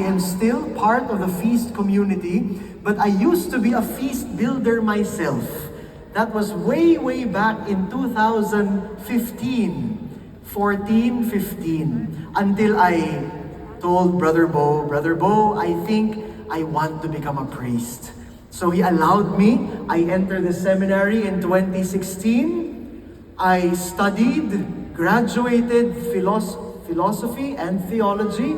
I am still part of the feast community, but I used to be a feast builder myself. That was way back in 2015, 14, 15, until I told Brother Bo, I think I want to become a priest. So he allowed me. I entered the seminary in 2016. I studied, graduated philosophy and theology,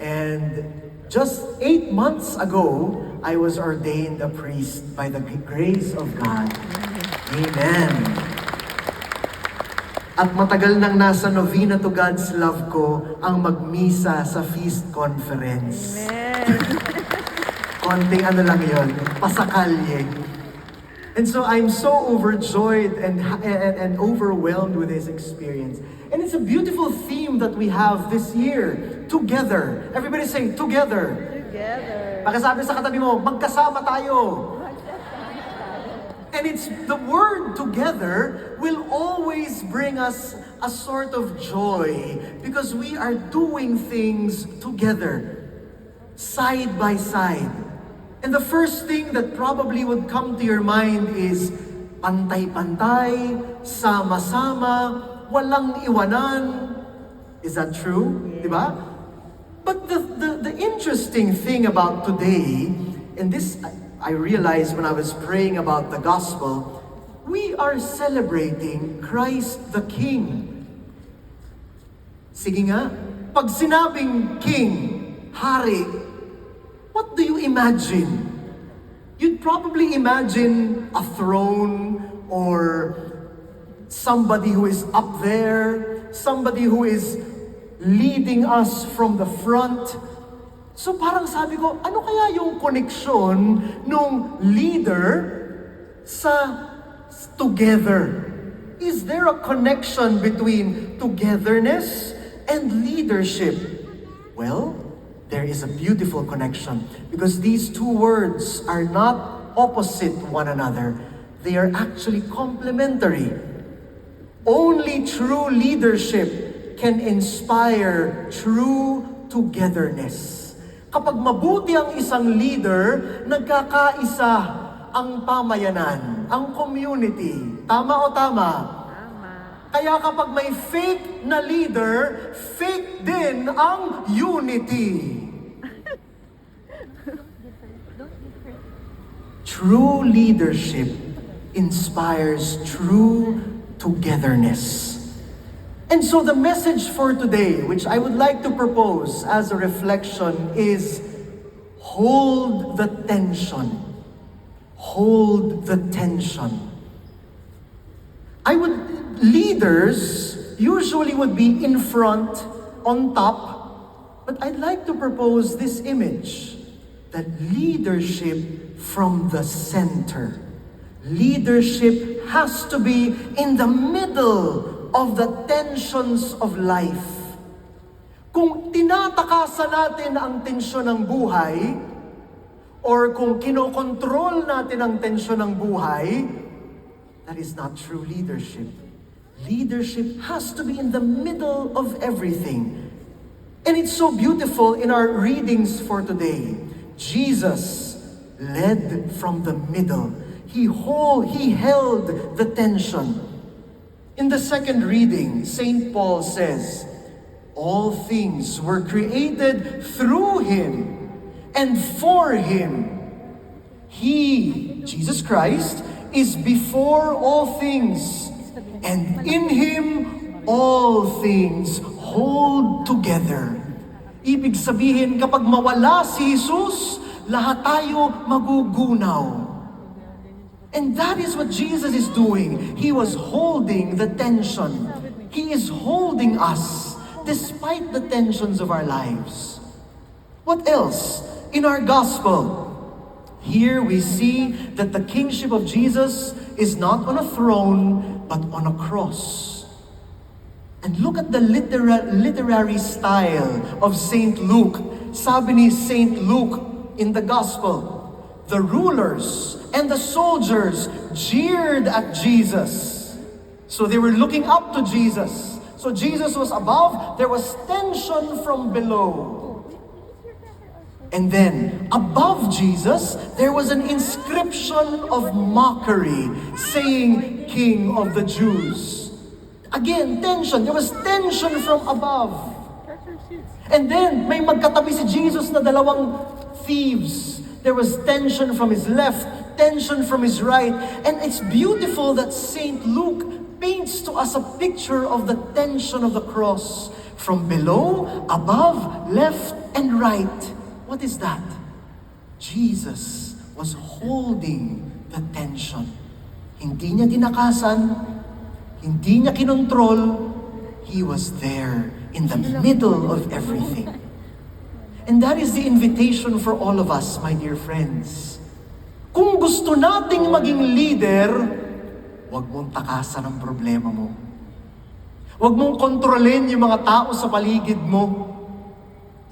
and just 8 months ago, I was ordained a priest by the grace of God. Amen. At matagal nang nasa novena to God's love ko ang magmisa sa feast conference. Amen. Konting ano lang yon, pasakalye. And so I'm so overjoyed and overwhelmed with this experience. And it's a beautiful theme that we have this year. Together. Everybody say, together. Together. Pagkasabi sa katabi mo, magkasama tayo. And it's the word together will always bring us a sort of joy because we are doing things together, side by side. And the first thing that probably would come to your mind is pantay-pantay, sama-sama, walang iwanan. Is that true? Yeah. Diba? But the interesting thing about today, and this I realized when I was praying about the gospel, we are celebrating Christ the King. Sige nga, pag sinabing King, Hari, what do you imagine? You'd probably imagine a throne or somebody who is up there, somebody who is leading us from the front. So parang sabi ko, ano kaya yung koneksyon nung leader sa together? Is there a connection between togetherness and leadership? Well, there is a beautiful connection because these two words are not opposite one another. They are actually complementary. Only true leadership can inspire true togetherness. Kapag mabuti ang isang leader, nagkakaisa ang pamayanan, ang community. Tama o tama? Tama. Kaya kapag may fake na leader, fake din ang unity. True leadership inspires true togetherness. And so the message for today, which I would like to propose as a reflection, is hold the tension. Hold the tension. Leaders usually would be in front, on top, but I'd like to propose this image, that leadership from the center. Leadership has to be in the middle of the tensions of life. Kung tinatakasan natin ang tensyon ng buhay, or kung kinokontrol natin ang tensyon ng buhay, that is not true leadership. Leadership has to be in the middle of everything. And it's so beautiful in our readings for today. Jesus led from the middle. He held the tension. In the second reading, St. Paul says, all things were created through Him and for Him. He, Jesus Christ, is before all things, and in Him all things hold together. Ibig sabihin, kapag mawala si Jesus, lahat tayo magugunaw. And that is what Jesus is doing. He was holding the tension. He is holding us despite the tensions of our lives. What else? In our gospel, here we see that the kingship of Jesus is not on a throne, but on a cross. And look at the literary style of St. Luke. Sabi ni St. Luke in the gospel, the rulers and the soldiers jeered at Jesus. So they were looking up to Jesus. So Jesus was above, there was tension from below. And then, above Jesus, there was an inscription of mockery saying, King of the Jews. Again, tension. There was tension from above. And then, may magkatabi si Jesus na dalawang thieves. There was tension from his left, tension from his right. And it's beautiful that St. Luke paints to us a picture of the tension of the cross. From below, above, left, and right. What is that? Jesus was holding the tension. Hindi niya tinakasan, hindi niya kinontrol. He was there in the middle of everything. And that is the invitation for all of us, my dear friends. Kung gusto nating maging leader, huwag mong takasan ang problema mo. Huwag mong kontrolin yung mga tao sa paligid mo.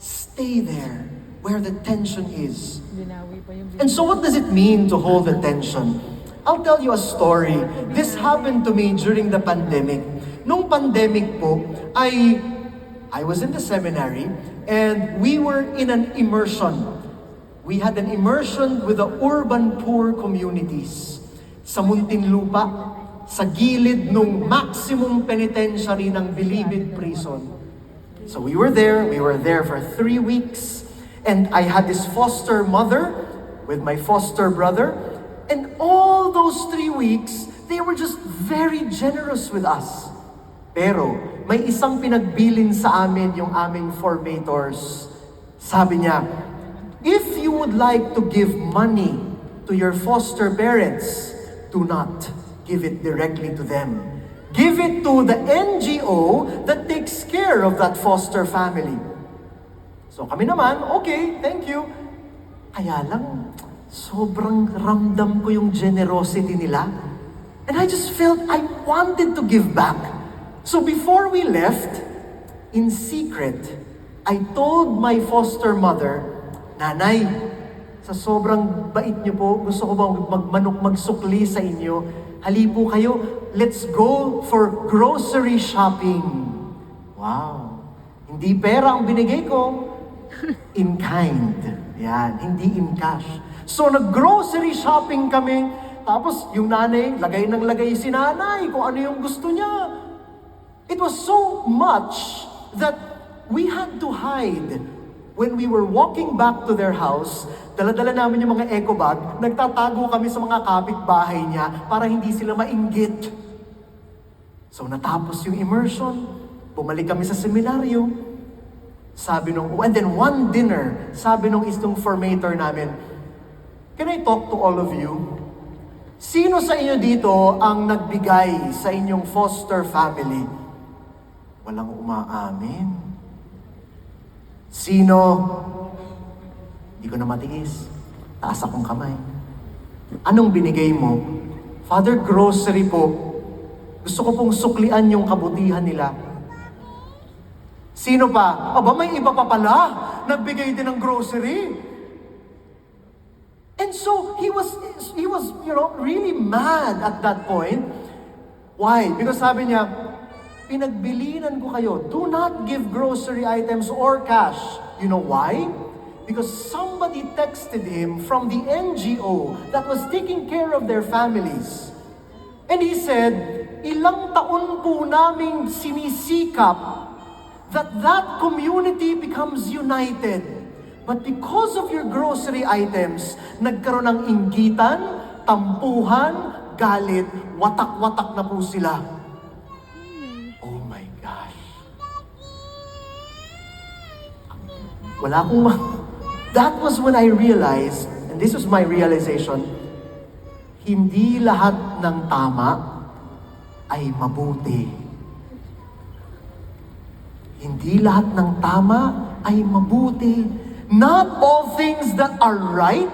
Stay there where the tension is. And so what does it mean to hold the tension? I'll tell you a story. This happened to me during the pandemic. Nung pandemic po, I was in the seminary and we were in an immersion. We had an immersion with the urban poor communities sa Muntinlupa, sa gilid nung maximum penitentiary ng Bilibid Prison. So we were there for 3 weeks, and I had this foster mother with my foster brother, and all those 3 weeks, they were just very generous with us. Pero, may isang pinagbilin sa amin yung aming formators. Sabi niya, if you would like to give money to your foster parents, do not give it directly to them. Give it to the NGO that takes care of that foster family. So kami naman, okay, thank you. Kaya lang, sobrang ramdam ko yung generosity nila. And I just felt I wanted to give back. So before we left, in secret, I told my foster mother, Nanay, sa sobrang bait niyo po, gusto ko bang magsukli sa inyo? Halipo kayo, let's go for grocery shopping. Wow. Hindi pera ang binigay ko, in kind. Yan, hindi in cash. So nag-grocery shopping kami, tapos yung nanay, lagay ng lagay si nanay kung ano yung gusto niya. It was so much that we had to hide. When we were walking back to their house, dala-dala namin yung mga eco bag, nagtatago kami sa mga kapitbahay niya para hindi sila mainggit. So natapos yung immersion, bumalik kami sa seminaryo. And then one dinner, sabi nung istong formator namin, can I talk to all of you? Sino sa inyo dito ang nagbigay sa inyong foster family? Walang umaamin. Sino? Hindi ko na matiis. Taas akong kamay. Anong binigay mo? Father, grocery po. Gusto ko pong suklian yung kabutihan nila. Sino pa? Aba, may iba pa pala. Nagbigay din ng grocery. And so, he was, really mad at that point. Why? Because sabi niya, pinagbilinan ko kayo. Do not give grocery items or cash. You know why? Because somebody texted him from the NGO that was taking care of their families. And he said, ilang taon po naming sinisikap that community becomes united. But because of your grocery items, nagkaroon ng inggitan, tampuhan, galit, watak-watak na po sila. That was when I realized, and this was my realization, hindi lahat ng tama ay mabuti. Hindi lahat ng tama ay mabuti. Not all things that are right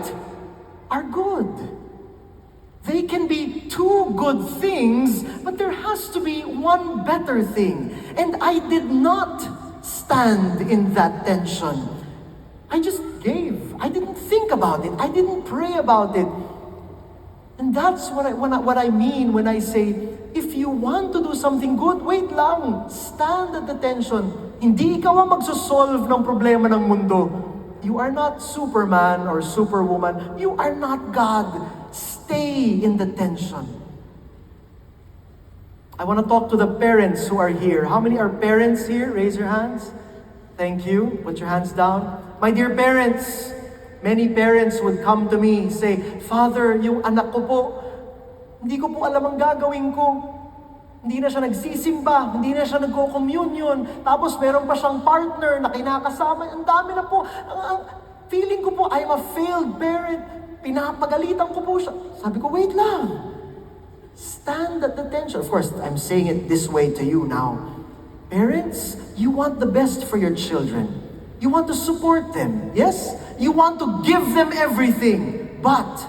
are good. They can be two good things, but there has to be one better thing. And I did not stand in that tension. I just gave. I didn't think about it. I didn't pray about it. And that's what I mean when I say, if you want to do something good, wait lang. Stand at the tension. Hindi ikaw ang magsosolve ng problema ng mundo. You are not Superman or Superwoman. You are not God. Stay in the tension. I want to talk to the parents who are here. How many are parents here? Raise your hands. Thank you. Put your hands down. My dear parents, many parents would come to me, say, Father, yung anak ko po, hindi ko po alam ang gagawin ko. Hindi na siya nagsisimba, hindi na siya nagko-communion, tapos meron pa siyang partner na kinakasama. Ang dami na po. Ang feeling ko po, I'm a failed parent. Pinapagalitan ko po siya. Sabi ko, wait lang. Stand at the tension. Of course, I'm saying it this way to you now. Parents, you want the best for your children. You want to support them. Yes? You want to give them everything. But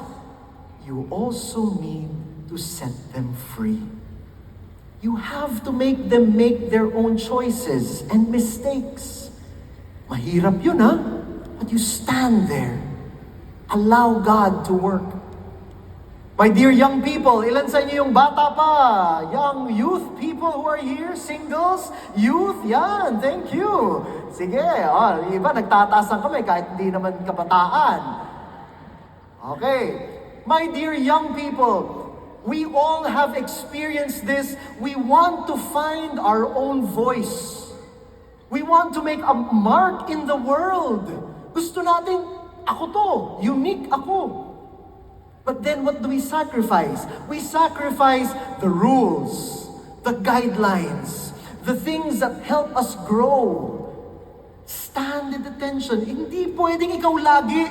you also need to set them free. You have to make them make their own choices and mistakes. Mahirap yun, ha? But you stand there. Allow God to work. My dear young people, ilan sa inyo yung bata pa? Young youth people who are here, singles, youth, yan, thank you. Sige, iba nagtataas lang kami kahit hindi naman kabataan. Okay, my dear young people, we all have experienced this. We want to find our own voice. We want to make a mark in the world. Gusto natin, ako to, unique ako. But then what do we sacrifice? We sacrifice the rules, the guidelines, the things that help us grow. Stand in the tension. Hindi pwedeng ikaw lagi.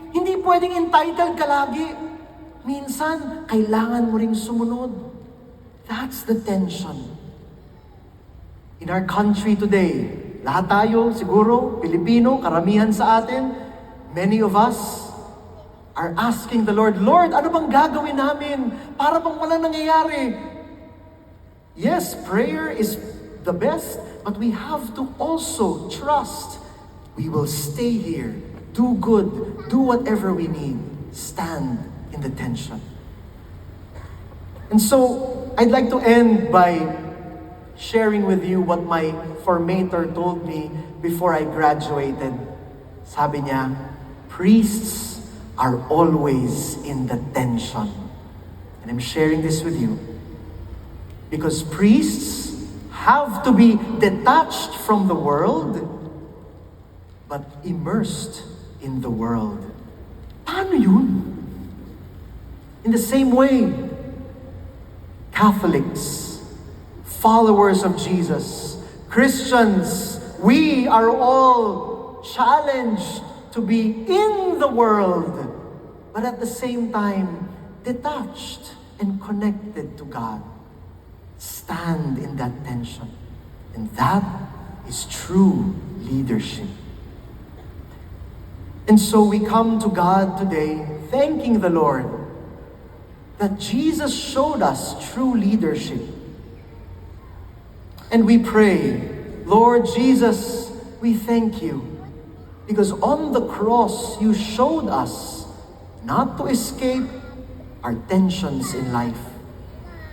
Hindi pwedeng entitled ka lagi. Minsan, kailangan mo ring sumunod. That's the tension. In our country today, lahat tayo, siguro, Pilipino, karamihan sa atin, many of us are asking the Lord, Lord, ano bang gagawin namin para bang walang nangyayari? Yes, prayer is the best, but we have to also trust. We will stay here, do good, do whatever we need, stand in the tension. And so, I'd like to end by sharing with you what my formator told me before I graduated. Sabi niya, priests are always in the tension. And I'm sharing this with you because priests have to be detached from the world but immersed in the world. Paano yun? In the same way, Catholics, followers of Jesus, Christians, we are all challenged to be in the world, but at the same time, detached and connected to God. Stand in that tension. And that is true leadership. And so we come to God today, thanking the Lord that Jesus showed us true leadership. And we pray, Lord Jesus, we thank you. Because on the cross, you showed us not to escape our tensions in life,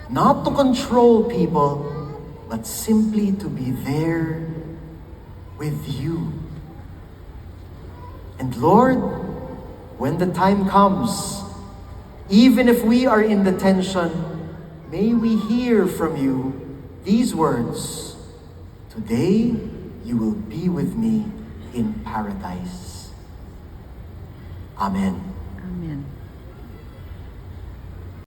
not to control people, but simply to be there with you. And Lord, when the time comes, even if we are in the tension, may we hear from you these words, today you will be with me in paradise. Amen.